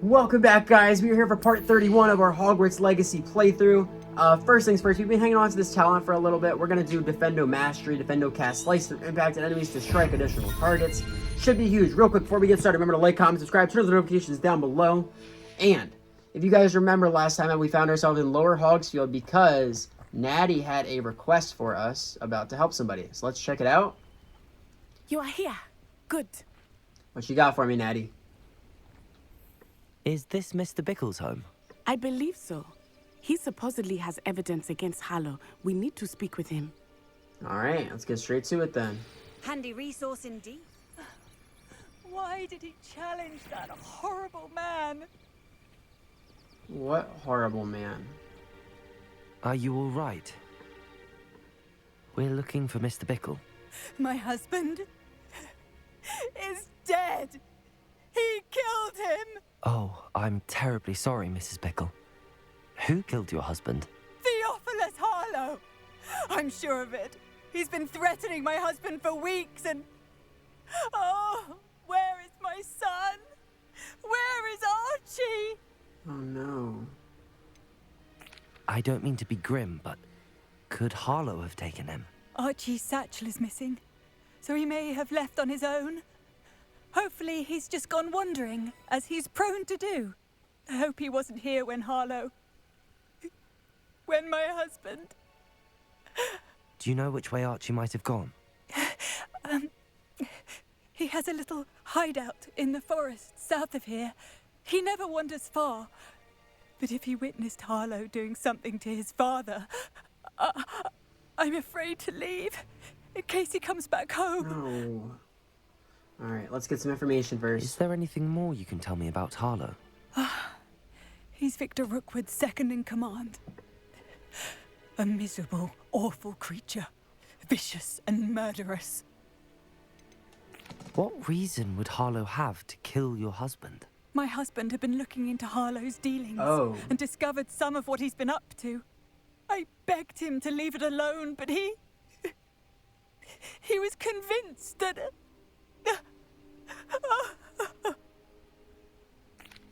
Welcome back, guys. We're here for part 31 of our Hogwarts Legacy playthrough. First things first, we've been hanging on to this talent for a little bit. We're going to do Defendo Mastery, Defendo Cast, Slice through impacted enemies to strike additional targets. Should be huge. Real quick, before we get started, remember to like, comment, subscribe, turn on the notifications down below. And if you guys remember last time that we found ourselves in Lower Hogsfield because Natty had a request for us about to help somebody. So let's check it out. You are here. Good. What you got for me, Natty? Is this Mr. Bickles' home? I believe so. He supposedly has evidence against Harlow. We need to speak with him. Alright, let's get straight to it then. Handy resource indeed. Why did he challenge that horrible man? What horrible man? Are you all right? We're looking for Mr. Bickle. My husband is dead. He killed him. Oh, I'm terribly sorry, Mrs. Bickle. Who killed your husband? Theophilus Harlow. I'm sure of it. He's been threatening my husband for weeks and... Oh, where is my son? Where is Archie? Oh no. I don't mean to be grim, but could Harlow have taken him? Archie's satchel is missing, so he may have left on his own. Hopefully he's just gone wandering, as he's prone to do. I hope he wasn't here when when my husband... Do you know which way Archie might have gone? He has a little hideout in the forest south of here. He never wanders far. But if he witnessed Harlow doing something to his father, I'm afraid to leave, in case he comes back home. No. Alright, let's get some information first. Is there anything more you can tell me about Harlow? He's Victor Rookwood's second in command. A miserable, awful creature. Vicious and murderous. What reason would Harlow have to kill your husband? My husband had been looking into Harlow's dealings and discovered some of what he's been up to. I begged him to leave it alone, but he was convinced that...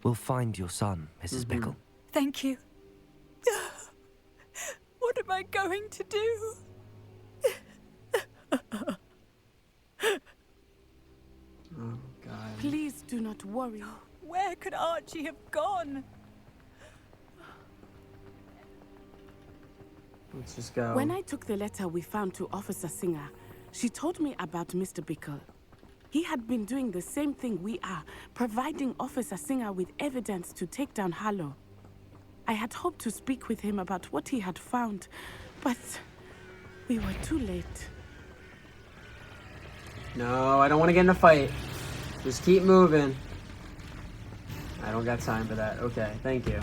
We'll find your son, Mrs. Bickle. Thank you. What am I going to do? Oh, God. Please do not worry. Where could Archie have gone? Let's just go. When I took the letter we found to Officer Singer, she told me about Mr. Bickle. He had been doing the same thing we are, providing Officer Singer with evidence to take down Harlow. I had hoped to speak with him about what he had found, but we were too late. No, I don't want to get in a fight. Just keep moving. I don't got time for that. Okay, thank you.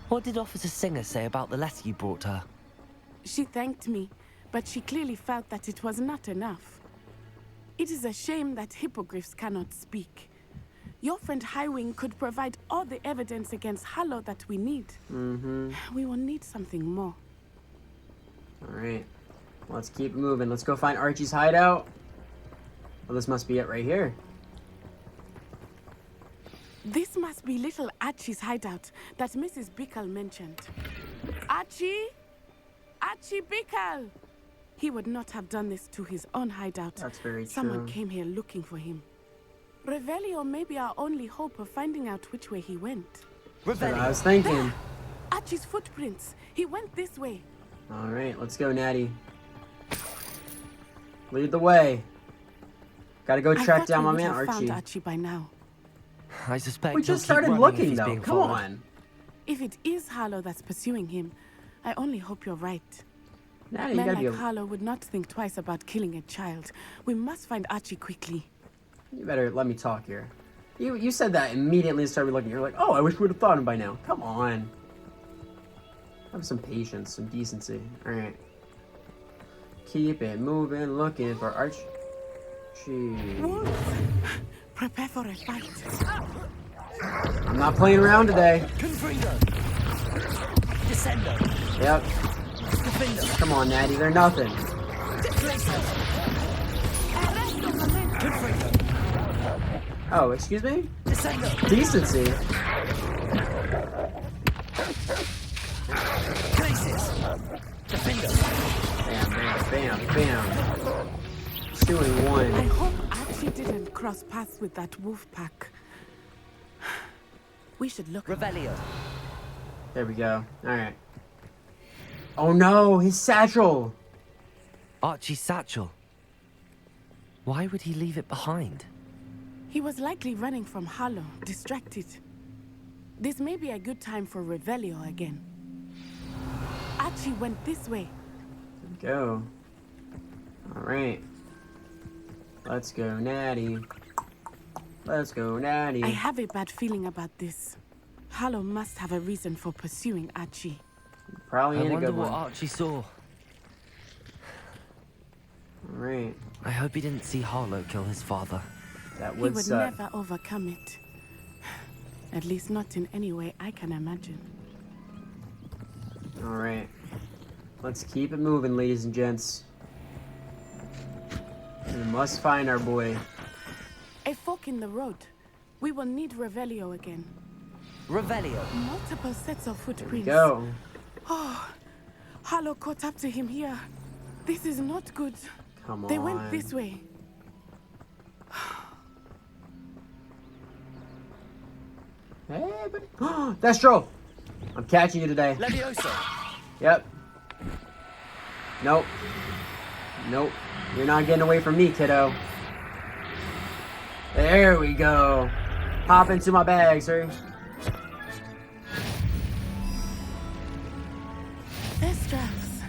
What did Officer Singer say about the letter you brought her? She thanked me, but she clearly felt that it was not enough. It is a shame that hippogriffs cannot speak. Your friend Highwing could provide all the evidence against Harlow that we need. We will need something more. Alright. Let's keep moving. Let's go find Archie's hideout. Well, this must be it right here. This must be little Archie's hideout that Mrs. Bickle mentioned. Archie? Archie Bickle! He would not have done this to his own hideout. That's very true. Someone came here looking for him. Revelio may be our only hope of finding out which way he went. That's what I was thinking. There! Archie's footprints. He went this way. Alright, let's go, Natty. Lead the way. Gotta go track down my man, Archie. Found Archie by now. I suspect We just started looking, though. Come on. If it is Harlow that's pursuing him, I only hope you're right. Natty, you Men gotta like be... Harlow would not think twice about killing a child. We must find Archie quickly. You better let me talk here. You said that immediately and started looking. You're like, oh, I wish we would have thought of him by now. Come on. Have some patience, some decency. Alright. Keep it moving, looking for Archie. Prepare for a fight. I'm not playing around today. Descendo. Yep. Come on, Natty, they're nothing. Oh, excuse me? Decency. Bam, bam, bam, bam. 2 and 1. I hope Archie didn't cross paths with that wolf pack. We should look. Revelio. There we go. Alright. Oh no, his satchel! Archie's satchel. Why would he leave it behind? He was likely running from Harlow, distracted. This may be a good time for Revelio again. Archie went this way. There we go. Alright. Let's go, Natty. Let's go, Natty. I have a bad feeling about this. Harlow must have a reason for pursuing Archie. Probably I ain't a wonder good what one. Archie saw. Alright. I hope he didn't see Harlow kill his father. That He would would suck. never overcome it. At least not in any way I can imagine. Alright. Let's keep it moving, ladies and gents. We must find our boy. A fork in the road. We will need Revelio again. Revelio. Multiple sets of footprints. Go. Oh, Harlow caught up to him here. This is not good. Come on. They went this way. Hey, buddy. Destro! I'm catching you today. Levioso. Yep. Nope. Nope. You're not getting away from me, kiddo. There we go. Hop into my bag, sir. Their straps.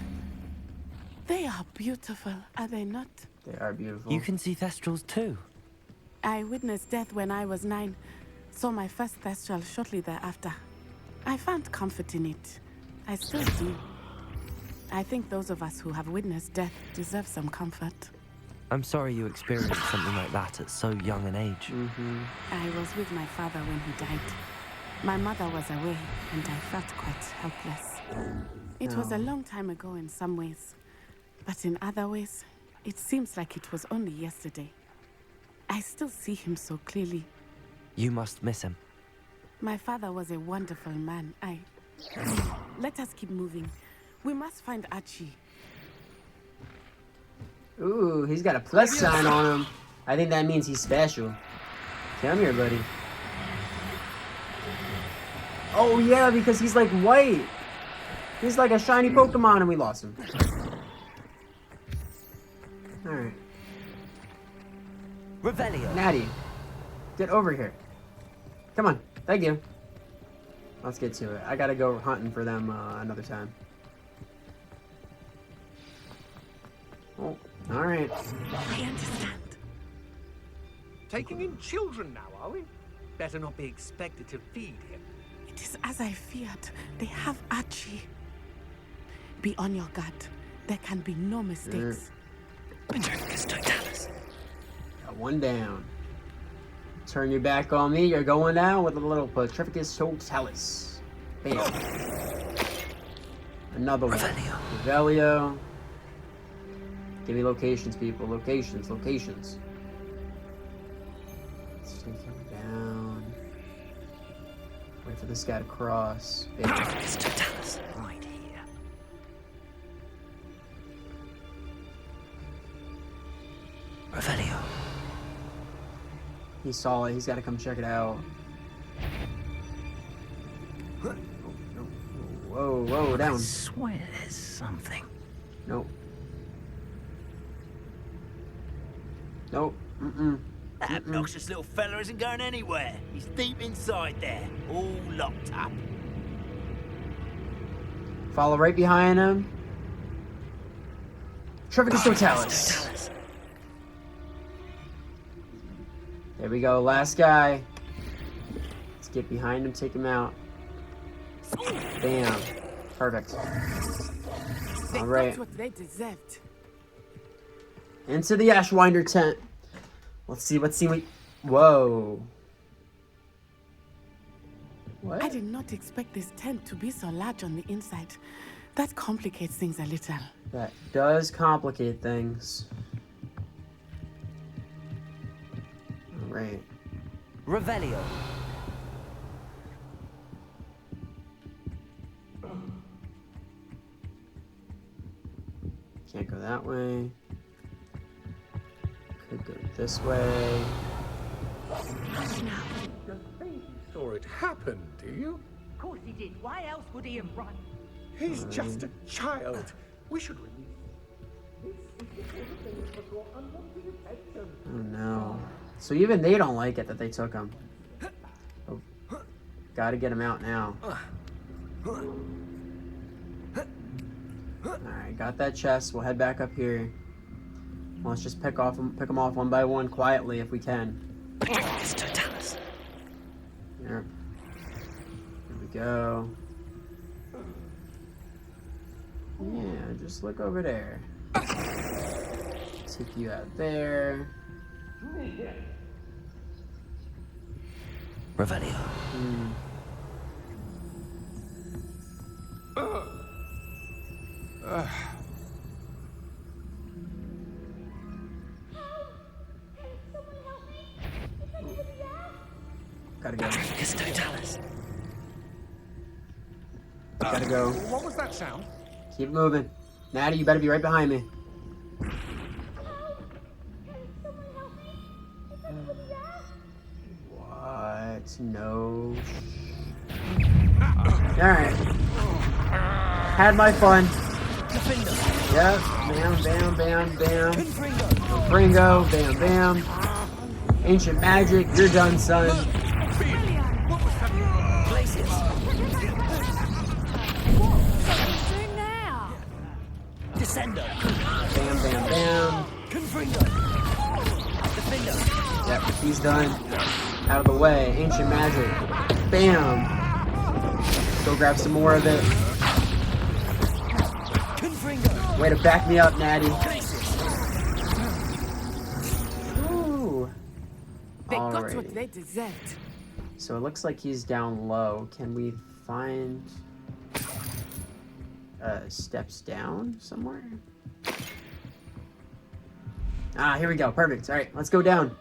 They are beautiful, are they not? They are beautiful. You can see Thestrals too. I witnessed death when I was 9. Saw my first Thestral shortly thereafter. I found comfort in it. I still do. I think those of us who have witnessed death deserve some comfort. I'm sorry you experienced something like that at so young an age. I was with my father when he died. My mother was away, and I felt quite helpless. It was a long time ago in some ways, but in other ways, it seems like it was only yesterday. I still see him so clearly. You must miss him. My father was a wonderful man. Let us keep moving. We must find Archie. Ooh, he's got a plus sign on him. I think that means he's special. Come here, buddy. Oh, yeah, because he's like white. He's like a shiny Pokemon and we lost him. Alright. Revelio. Natty, get over here. Come on. Thank you. Let's get to it. I gotta go hunting for them another time. Oh, alright. I understand. Taking in children now, are we? Better not be expected to feed him. It is as I feared. They have Archie. Be on your guard. There can be no mistakes. Got one down. Turn your back on me. You're going down with a little Petrificus Totalis. Bam. Another one. Revelio. Give me locations, people. Locations. Let's take him down. Wait for this guy to cross. Bam. Right here. Revelio. He saw it. He's got to come check it out. Whoa, down. I swear there's something. Nope. Mm-mm. That obnoxious little fella isn't going anywhere. He's deep inside there, all locked up. Follow right behind him. Petrificus Totalis. There we go, last guy. Let's get behind him, take him out. Bam. Perfect. They Alright. got what they deserved. Into the Ashwinder tent. Let's see. Whoa. What? I did not expect this tent to be so large on the inside. That complicates things a little. That does complicate things. Alright. Revelio. Can't go that way. Could go this way. You saw it happen, do you? Of course he did. Why else would he have run? He's just a child. We should release him. This is the thing for your unwanted attention. Oh no. So even they don't like it that they took him. Oh. Gotta get him out now. Alright, got that chest. We'll head back up here. Well, let's just pick them off one by one quietly if we can. Totalis. There. Here we go. Yeah, just look over there. Take you out there. Revelio. Gotta go. Totalis. Gotta go. What was that sound? Keep moving. Natty, you better be right behind me. What? No. Alright. Had my fun. Yep. Bam, bam, bam, bam. Fringo. Bam, bam. Ancient magic. You're done, son. Descendo. Bam, bam, bam. Confringo. Defendo. Yep, he's done. Out of the way. Ancient magic. Bam. Go grab some more of it. Confringo. Way to back me up, Natty. Ooh. They got Alrighty. what they deserved. So it looks like he's down low. Can we find steps down somewhere? Ah, here we go. Perfect. All right, let's go down.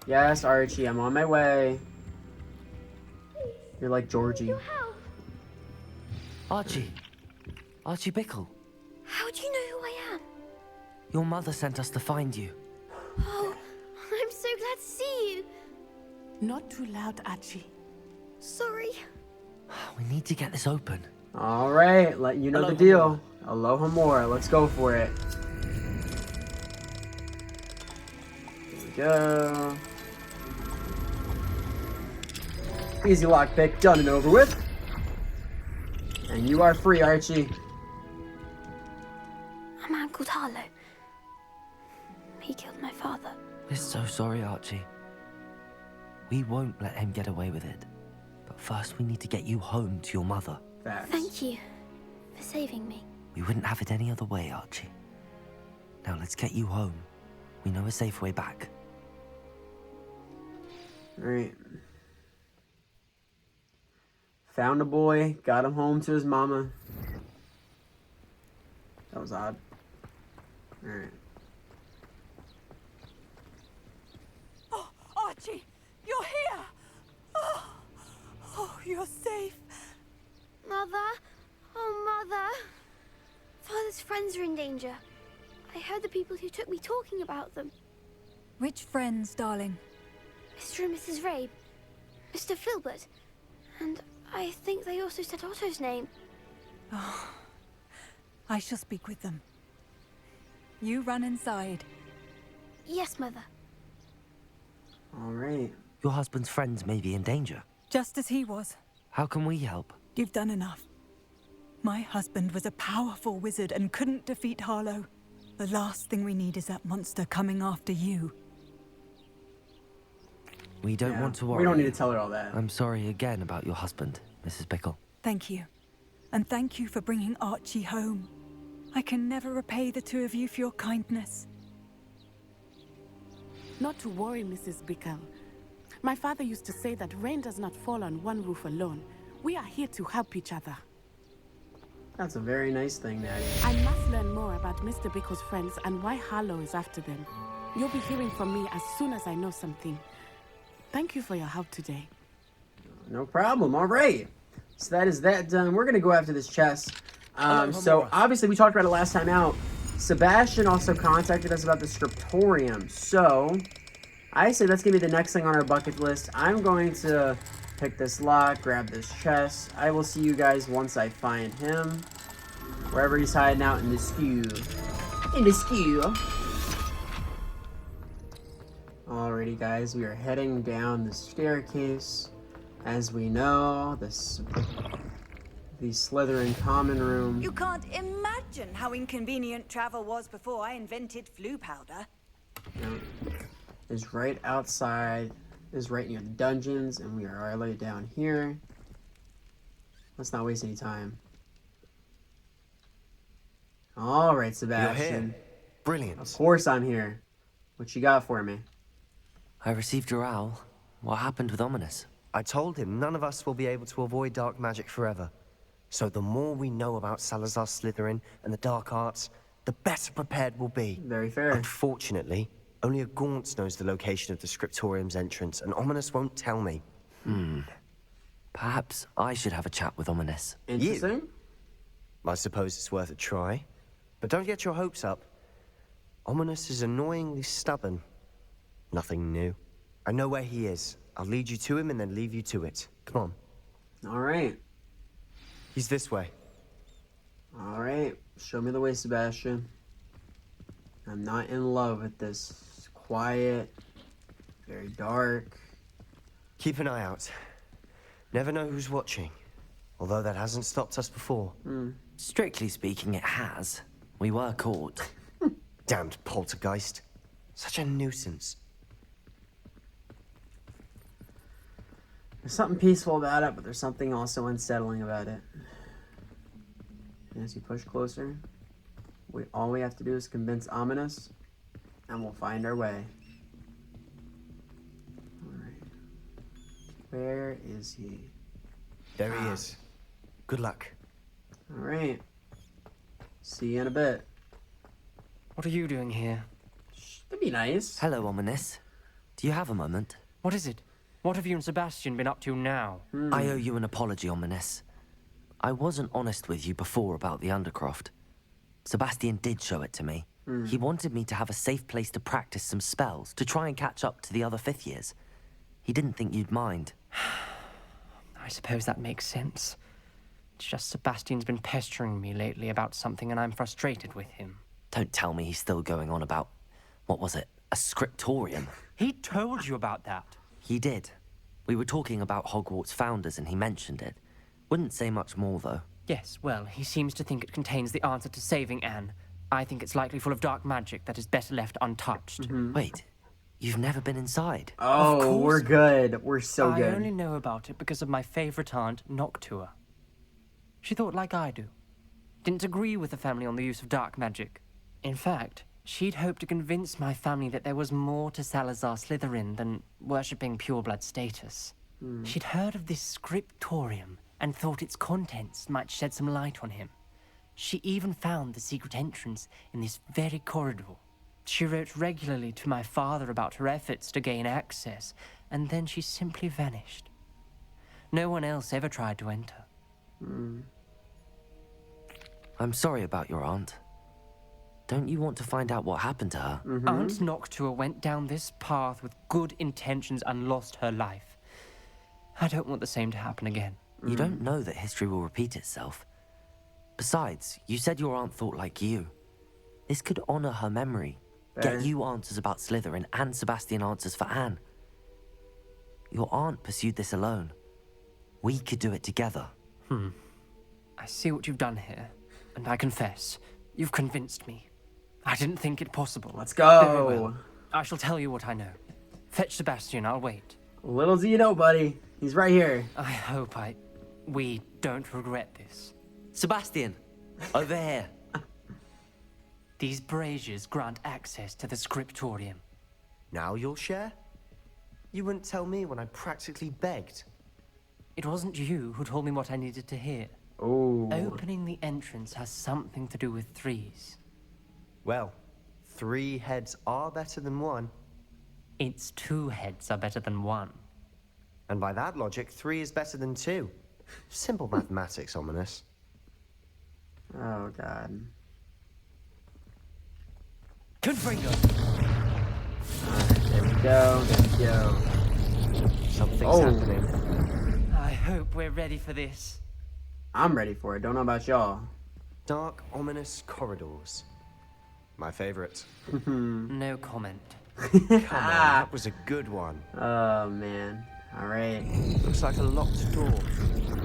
Yes, Archie, I'm on my way. You're like Georgie. Archie. Archie Bickle. How do you know who I am? Your mother sent us to find you. Oh, I'm so glad to see you. Not too loud, Archie. Sorry. We need to get this open. All right, let you know the deal. Aloha more. Let's go for it. Here we go. Easy lockpick, done and over with. And you are free, Archie. A man called Harlow. He killed my father. We're so sorry, Archie. We won't let him get away with it. But first, we need to get you home to your mother. Facts. Thank you for saving me. We wouldn't have it any other way, Archie. Now let's get you home. We know a safe way back. All right. Found a boy, got him home to his mama. That was odd. All right. Oh, Archie, you're here. Oh, you're safe. Mother? Oh, Mother. Father's friends are in danger. I heard the people who took me talking about them. Which friends, darling? Mr. and Mrs. Rabe. Mr. Filbert. And I think they also said Otto's name. Oh, I shall speak with them. You run inside. Yes, Mother. All right. Your husband's friends may be in danger. Just as he was. How can we help? You've done enough. My husband was a powerful wizard and couldn't defeat Harlow. The last thing we need is that monster coming after you. We don't want to worry. We don't need to tell her all that. I'm sorry again about your husband, Mrs. Bickle. Thank you. And thank you for bringing Archie home. I can never repay the two of you for your kindness. Not to worry, Mrs. Bickle. My father used to say that rain does not fall on one roof alone. We are here to help each other. That's a very nice thing, Natty. I must learn more about Mr. Bickle's friends and why Harlow is after them. You'll be hearing from me as soon as I know something. Thank you for your help today. No problem. All right. So that is that done. We're going to go after this chest. Hello, So Homura. obviously we talked about it last time out. Sebastian also contacted us about the Scriptorium. So I say that's going to be the next thing on our bucket list. I'm going to pick this lock, grab this chest. I will see you guys once I find him. Wherever he's hiding out in the skew. In the skew. Alrighty guys, we are heading down the staircase. As we know, the Slytherin common room. You can't imagine how inconvenient travel was before I invented flu powder. Is right outside, is right near the dungeons, and we are already down here. Let's not waste any time. Alright, Sebastian. You're here. Brilliant. Of course I'm here. What you got for me? I received your owl. What happened with Ominous? I told him none of us will be able to avoid dark magic forever. So the more we know about Salazar Slytherin and the dark arts, the better prepared we'll be. Very fair. Unfortunately, only a Gaunt knows the location of the Scriptorium's entrance, and Ominous won't tell me. Perhaps I should have a chat with Ominous. Interesting. I suppose it's worth a try. But don't get your hopes up. Ominous is annoyingly stubborn. Nothing new. I know where he is. I'll lead you to him and then leave you to it. Come on. Alright. He's this way. Alright. Show me the way, Sebastian. I'm not in love with this. It's quiet. Very dark. Keep an eye out. Never know who's watching. Although that hasn't stopped us before. Strictly speaking, it has. We were caught. Damned poltergeist. Such a nuisance. There's something peaceful about it, but there's something also unsettling about it. And as you push closer, all we have to do is convince Ominous, and we'll find our way. Alright. Where is he? There he is. Good luck. Alright. See you in a bit. What are you doing here? That'd be nice. Hello, Ominous. Do you have a moment? What is it? What have you and Sebastian been up to now? I owe you an apology, Ominous. I wasn't honest with you before about the Undercroft. Sebastian did show it to me. He wanted me to have a safe place to practice some spells, to try and catch up to the other fifth years. He didn't think you'd mind. I suppose that makes sense. It's just Sebastian's been pestering me lately about something and I'm frustrated with him. Don't tell me he's still going on about, what was it, a Scriptorium? He told you about that. He did. We were talking about Hogwarts founders and he mentioned it. Wouldn't say much more, though. Yes, well, he seems to think it contains the answer to saving Anne. I think it's likely full of dark magic that is better left untouched. Wait, you've never been inside? Oh, we're good. We're so good. I only know about it because of my favorite aunt, Noctua. She thought like I do. Didn't agree with the family on the use of dark magic. In fact, she'd hoped to convince my family that there was more to Salazar Slytherin than worshipping pureblood status. She'd heard of this Scriptorium and thought its contents might shed some light on him. She even found the secret entrance in this very corridor. She wrote regularly to my father about her efforts to gain access, and then she simply vanished. No one else ever tried to enter. I'm sorry about your aunt. Don't you want to find out what happened to her? Aunt Noctua went down this path with good intentions and lost her life. I don't want the same to happen again. You don't know that history will repeat itself. Besides, you said your aunt thought like you. This could honor her memory. Fair. Get you answers about Slytherin and Sebastian answers for Anne. Your aunt pursued this alone. We could do it together. I see what you've done here, and I confess, you've convinced me. I didn't think it possible. Let's go. Very well. I shall tell you what I know. Fetch Sebastian, I'll wait. Little do you know, buddy. He's right here. I hope we don't regret this. Sebastian, over here. These braziers grant access to the Scriptorium. Now you'll share? You wouldn't tell me when I practically begged. It wasn't you who told me what I needed to hear. Oh. Opening the entrance has something to do with threes. Well, 3 heads are better than 1. It's 2 heads are better than 1. And by that logic, 3 is better than 2. Simple mathematics, Ominous. Oh, God. Confringo! Alright, there we go. There we go. Something's happening. I hope we're ready for this. I'm ready for it. Don't know about y'all. Dark, ominous corridors. My favorite. No comment. Come on, that was a good one. Oh, man. Alright. Looks like a locked door.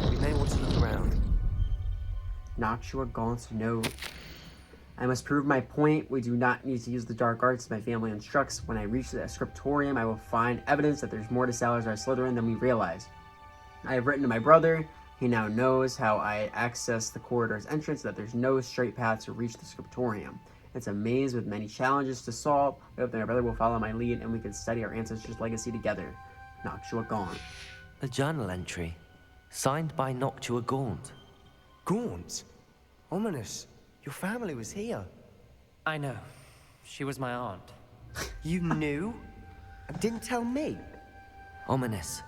We may want to look around. Noctua Gaunt's note. I must prove my point. We do not need to use the dark arts my family instructs. When I reach the Scriptorium, I will find evidence that there's more to Salazar Slytherin than we realize. I have written to my brother. He now knows how I access the corridor's entrance, that there's no straight path to reach the Scriptorium. It's a maze with many challenges to solve. I hope that my brother will follow my lead and we can study our ancestors' legacy together. Noctua Gaunt. A journal entry, signed by Noctua Gaunt. Gaunt? Ominous. Your family was here. I know. She was my aunt. You knew? And didn't tell me? Ominous.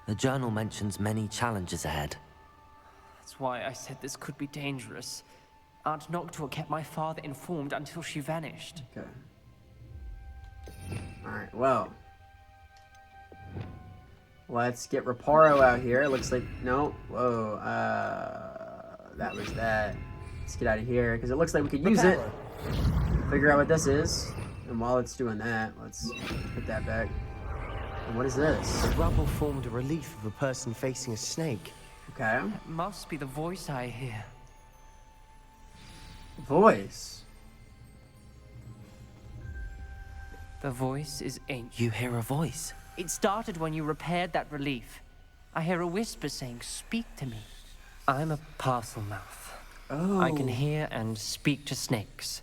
The journal mentions many challenges ahead. That's why I said this could be dangerous. Aunt Noctua kept my father informed until she vanished. Okay. Alright, well. Let's get Reparo out here. Looks like... No. Whoa. That was that. Let's get out of here, because it looks like we could use it. Figure out what this is. And while it's doing that, let's put that back. And what is this? The rubble formed a relief of a person facing a snake. Okay. It must be the voice I hear. Voice? The voice is ancient. You hear a voice? It started when you repaired that relief. I hear a whisper saying, "Speak to me." I'm a parcel mouth. Oh. I can hear and speak to snakes.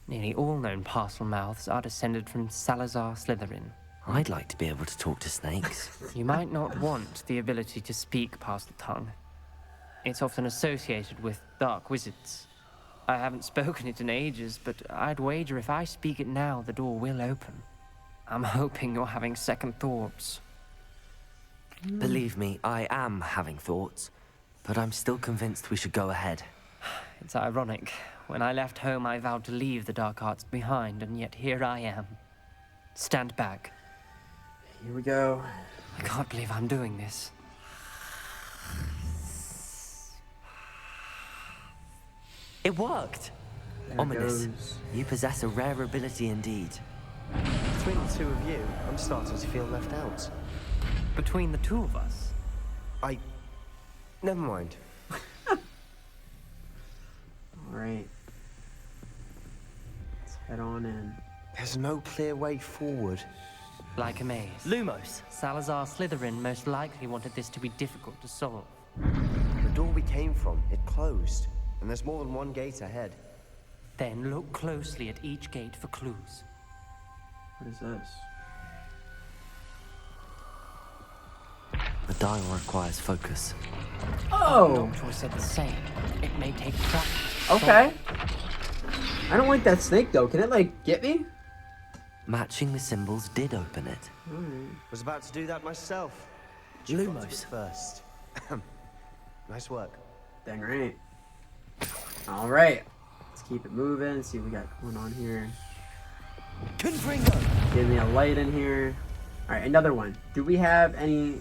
Nearly all known parcel mouths are descended from Salazar Slytherin. I'd like to be able to talk to snakes. You might not want the ability to speak parcel tongue. It's often associated with dark wizards. I haven't spoken it in ages, but I'd wager if I speak it now, the door will open. I'm hoping you're having second thoughts. Believe me, I am having thoughts, but I'm still convinced we should go ahead. It's ironic. When I left home, I vowed to leave the dark arts behind, and yet here I am. Stand back. Here we go. I can't believe I'm doing this. It worked! There Ominous. goes. You possess a rare ability indeed. Between the two of you, I'm starting to feel left out. Between the two of us? Never mind. Alright. Let's head on in. There's no clear way forward. Like a maze. Lumos! Salazar Slytherin most likely wanted this to be difficult to solve. The door we came from, it closed. And there's more than one gate ahead. Then look closely at each gate for clues. What is this? The dial requires focus. Oh! Noctua said the same. It may take practice. Okay. I don't like that snake though. Can it like get me? Matching the symbols did open it. Was about to do that myself. Lumos. First. Nice work. Dang right. Alright. Let's keep it moving. See what we got going on here. Confringo! Give me a light in here. Alright, another one. Do we have any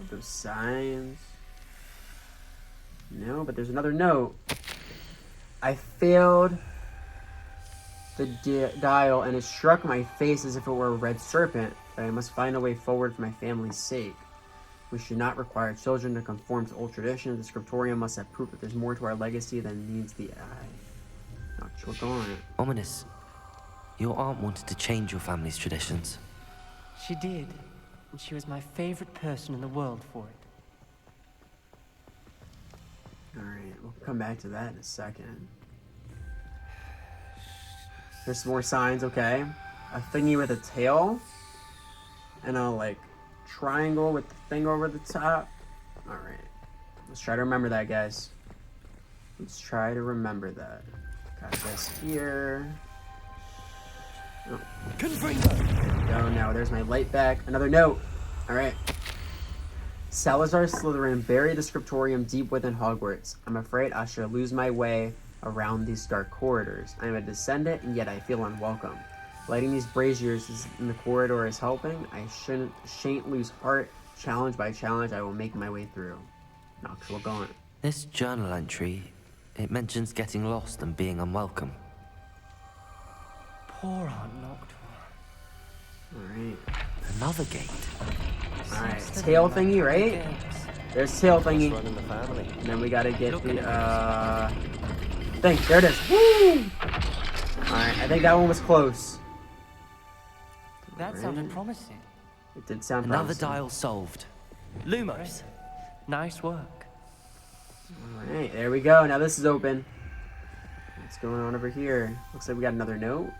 of those signs? No, but there's another note. I failed the dial and it struck my face as if it were a red serpent, but I must find a way forward for my family's sake. We should not require children to conform to old traditions. The Scriptorium must have proof that there's more to our legacy than meets the eye. Not sure going. Ominous. Your aunt wanted to change your family's traditions. She did. And she was my favorite person in the world for it. Alright, we'll come back to that in a second. There's some more signs, okay. A thingy with a tail. And a, like, triangle with the thing over the top. Alright. Let's try to remember that, guys. Let's try to remember that. Got this here. Oh no, there's my light back. Another note. Alright. Salazar Slytherin buried the Scriptorium deep within Hogwarts. I'm afraid I shall lose my way around these dark corridors. I am a descendant, and yet I feel unwelcome. Lighting these braziers in the corridor is helping. I shan't lose heart. Challenge by challenge, I will make my way through. Noctua Gaunt. This journal entry, it mentions getting lost and being unwelcome. Poor Aunt Noctua. Alright. Another gate. Alright, tail thingy, right? There's tail thingy. Running the family. And then we gotta get the, thing. There it is. Woo! Alright, I think that one was close. That sounded promising. It did sound Another promising. dial solved. Lumos. Nice work. Alright, there we go. Now this is open. What's going on over here? Looks like we got another note.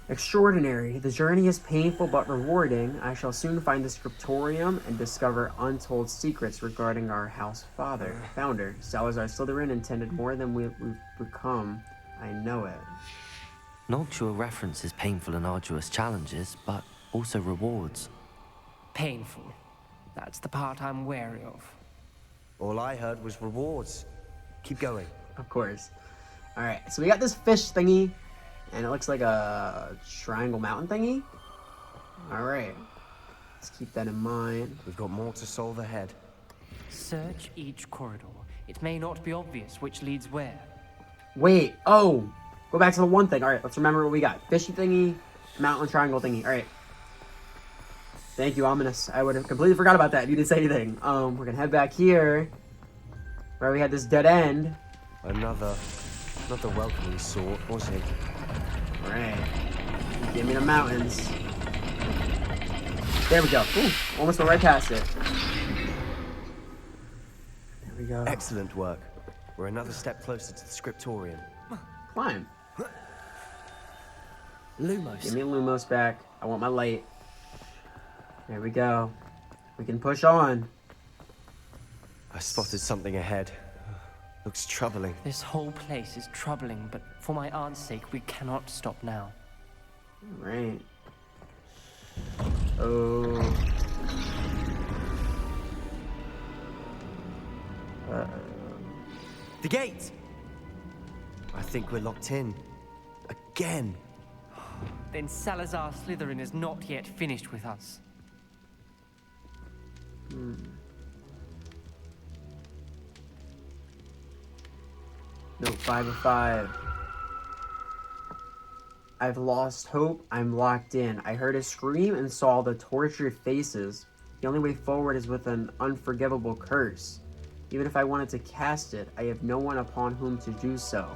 Extraordinary. The journey is painful but rewarding. I shall soon find the Scriptorium and discover untold secrets regarding our house founder. Salazar Slytherin intended more than we've become. I know it. Noctua references painful and arduous challenges, but also rewards. Painful. That's the part I'm wary of. All I heard was rewards. Keep going. Of course. Alright, so we got this fish thingy, and it looks like a triangle mountain thingy. Alright. Let's keep that in mind. We've got more to solve ahead. Search each corridor. It may not be obvious which leads where. Wait, oh! Go back to the one thing. Alright, let's remember what we got. Fishy thingy, mountain triangle thingy. Alright. Thank you, Ominous. I would have completely forgot about that if you didn't say anything. We're gonna head back here, where we had this dead end. Another, not the welcoming sort, was he? Alright. Give me the mountains. There we go. Ooh, almost went right past it. There we go. Excellent work. We're another step closer to the Scriptorium. Climb. Lumos. Give me Lumos back. I want my light. There we go. We can push on. I spotted something ahead. Looks troubling. This whole place is troubling, but for my aunt's sake, we cannot stop now. Right. Oh. The gate! I think we're locked in. Again. Then Salazar Slytherin is not yet finished with us. Note 5 of 5. I've lost hope. I'm locked in. I heard a scream and saw the tortured faces. The only way forward is with an unforgivable curse. Even if I wanted to cast it, I have no one upon whom to do so.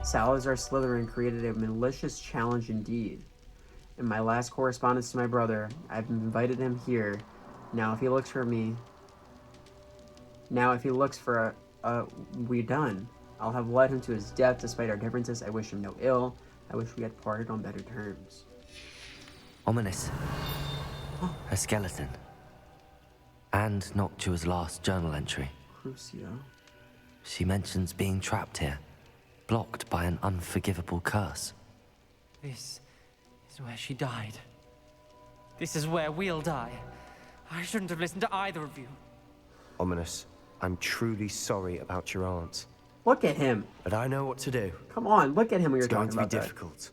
Salazar Slytherin created a malicious challenge indeed. In my last correspondence to my brother, I've invited him here. Now if he looks for me... Now if he looks for we're done. I'll have led him to his death despite our differences. I wish him no ill. I wish we had parted on better terms. Ominous. A skeleton. And Noctua's last journal entry. Crucio. She mentions being trapped here, blocked by an unforgivable curse. This is where she died. This is where we'll die. I shouldn't have listened to either of you. Ominous, I'm truly sorry about your aunt. Look at him. But I know what to do. Come on, look at him when you're It's going talking to be about that. difficult.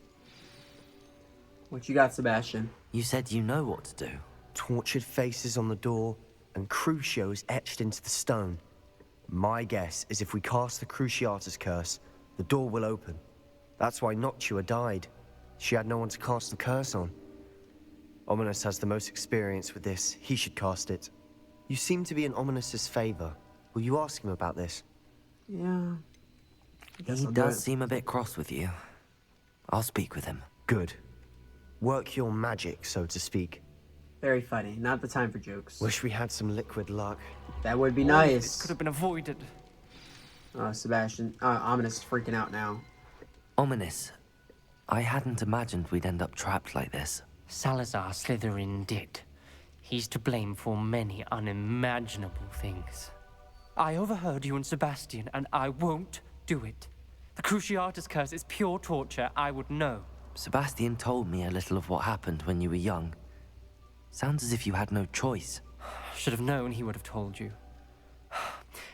What you got, Sebastian? You said you know what to do. Tortured faces on the door and Crucios etched into the stone. My guess is if we cast the Cruciatus curse, the door will open. That's why Noctua died. She had no one to cast the curse on. Ominous has the most experience with this. He should cast it. You seem to be in Ominous's favor. Will you ask him about this? Yeah. He does seem a bit cross with you. I'll speak with him. Good. Work your magic, so to speak. Very funny. Not the time for jokes. Wish we had some liquid luck. That would be All of nice. this could have been avoided. Oh, Sebastian. Ominous is freaking out now. Ominous. I hadn't imagined we'd end up trapped like this. Salazar Slytherin did. He's to blame for many unimaginable things. I overheard you and Sebastian, and I won't do it. The Cruciatus curse is pure torture, I would know. Sebastian told me a little of what happened when you were young. Sounds as if you had no choice. Should have known he would have told you.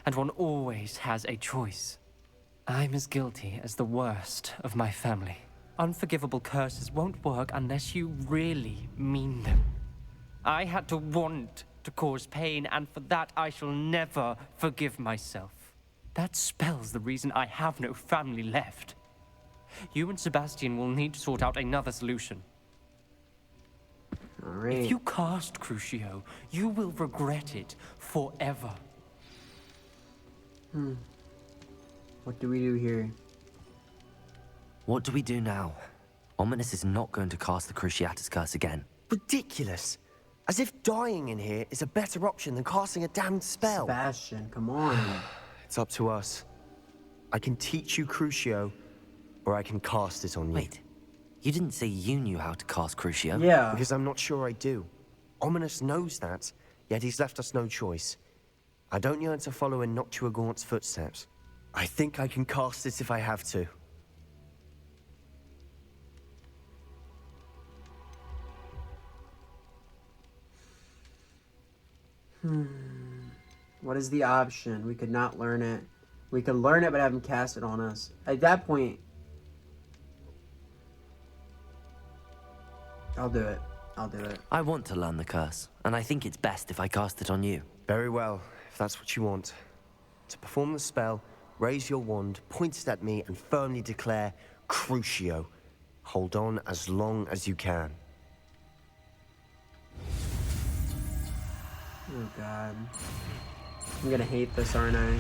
And one always has a choice. I'm as guilty as the worst of my family. Unforgivable curses won't work unless you really mean them. I had to want to cause pain, and for that I shall never forgive myself. That spells the reason I have no family left. You and Sebastian will need to sort out another solution. All right. If you cast Crucio, you will regret it forever. What do we do here? What do we do now? Ominous is not going to cast the Cruciatus curse again. Ridiculous. As if dying in here is a better option than casting a damned spell. Sebastian, come on. It's up to us. I can teach you Crucio, or I can cast it on you. Wait, you didn't say you knew how to cast Crucio? Yeah. Because I'm not sure I do. Ominous knows that, yet he's left us no choice. I don't yearn to follow in Noctua Gaunt's footsteps. I think I can cast it if I have to. What is the option? We could not learn it. We could learn it, but have him cast it on us. At that point, I'll do it. I'll do it. I want to learn the curse, and I think it's best if I cast it on you. Very well, if that's what you want. To perform the spell, raise your wand, point it at me, and firmly declare Crucio. Hold on as long as you can. Oh god. I'm gonna hate this, aren't I?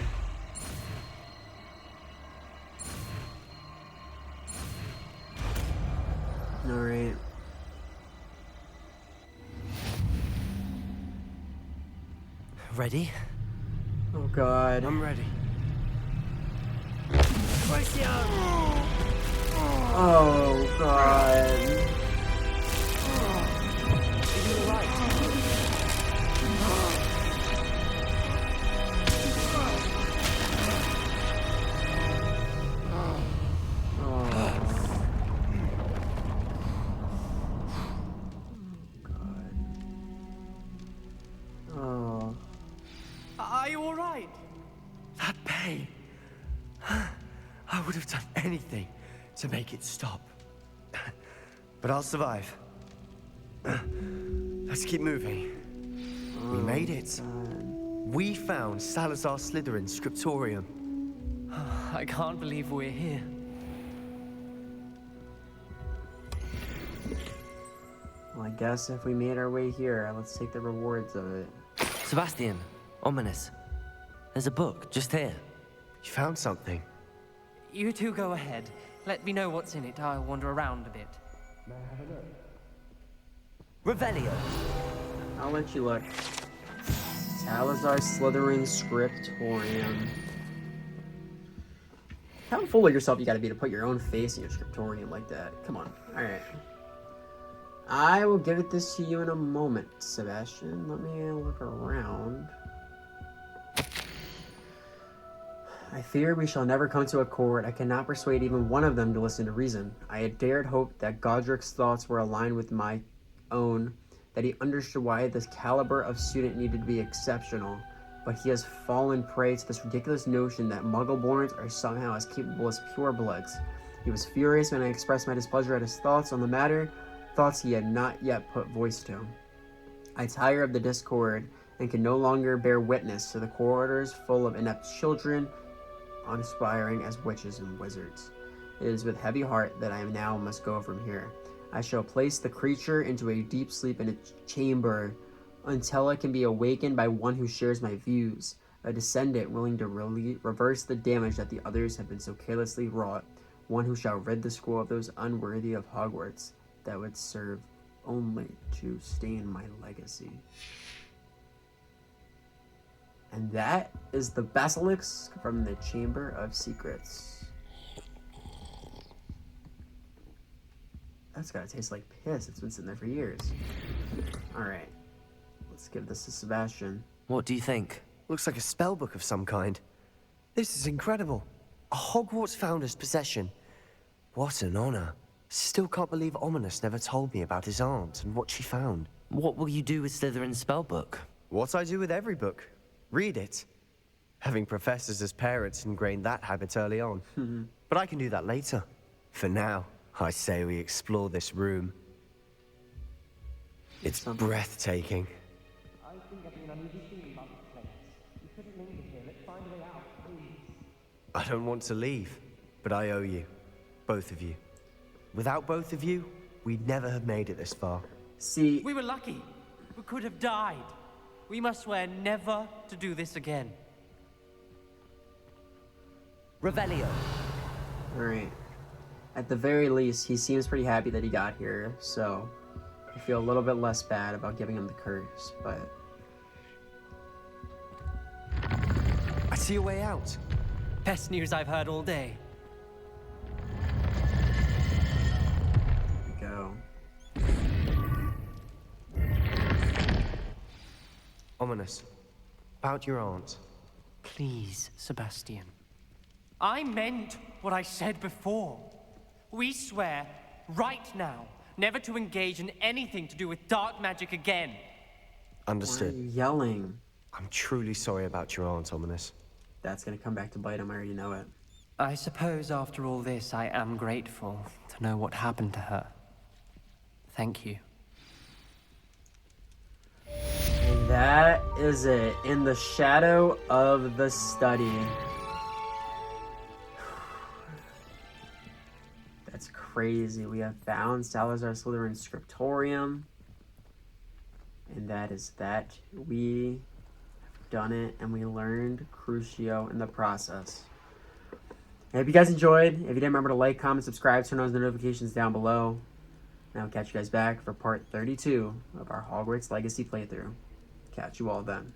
Alright. Ready? Oh god. I'm ready. Oh god. Are you all right? That pain. I would have done anything to make it stop. But I'll survive. Let's keep moving. We made it. We found Salazar Slytherin's Scriptorium. I can't believe we're here. Well, I guess if we made our way here, let's take the rewards of it. Sebastian, Ominous. There's a book just here. You found something. You two go ahead. Let me know what's in it. I'll wander around a bit. Revelio. I'll let you look. Salazar Slytherin Scriptorium. How full of yourself you gotta be to put your own face in your Scriptorium like that? Come on. Alright. I will give this to you in a moment, Sebastian. Let me look around. I fear we shall never come to accord. I cannot persuade even one of them to listen to reason. I had dared hope that Godric's thoughts were aligned with my own, that he understood why this caliber of student needed to be exceptional, but he has fallen prey to this ridiculous notion that Muggle-borns are somehow as capable as purebloods. He was furious when I expressed my displeasure at his thoughts on the matter, thoughts he had not yet put voice to. I tire of the discord and can no longer bear witness to the corridors full of inept children, unaspiring as witches and wizards. It is with heavy heart that I now must go from here. I shall place the creature into a deep sleep in a chamber until it can be awakened by one who shares my views, a descendant willing to reverse the damage that the others have been so carelessly wrought, one who shall rid the school of those unworthy of Hogwarts that would serve only to stain my legacy. And that is the basilisk from the Chamber of Secrets. That's gotta taste like piss. It's been sitting there for years. Alright. Let's give this to Sebastian. What do you think? Looks like a spell book of some kind. This is incredible. A Hogwarts founder's possession. What an honor. Still can't believe Ominous never told me about his aunt and what she found. What will you do with Slytherin's spellbook? What I do with every book. Read it. Having professors as parents ingrained that habit early on. But I can do that later. For now, I say we explore this room. It's breathtaking. I think I've been uneasy feeling about this place. We couldn't linger here. Let's find a way out, please. I don't want to leave, but I owe you. Both of you. Without both of you, we'd never have made it this far. See, We were lucky. We could have died. We must swear never to do this again. Revelio. alright. At the very least, he seems pretty happy that he got here, so I feel a little bit less bad about giving him the curse, but... I see a way out. Best news I've heard all day. Here we go. Ominous. About your aunt. Please, Sebastian. I meant what I said before. We swear, right now, never to engage in anything to do with dark magic again. Why are Understood. you yelling? I'm truly sorry about your aunt, Ominous. That's gonna come back to bite him, I already know it. I suppose after all this, I am grateful to know what happened to her. Thank you. And that is it. In the shadow of the study. That's crazy. We have found Salazar Slytherin's Scriptorium. And that is that. We have done it, and we learned Crucio in the process. I hope you guys enjoyed. If you didn't, remember to like, comment, subscribe, turn on the notifications down below. And I'll catch you guys back for part 32 of our Hogwarts Legacy playthrough. Catch you all then.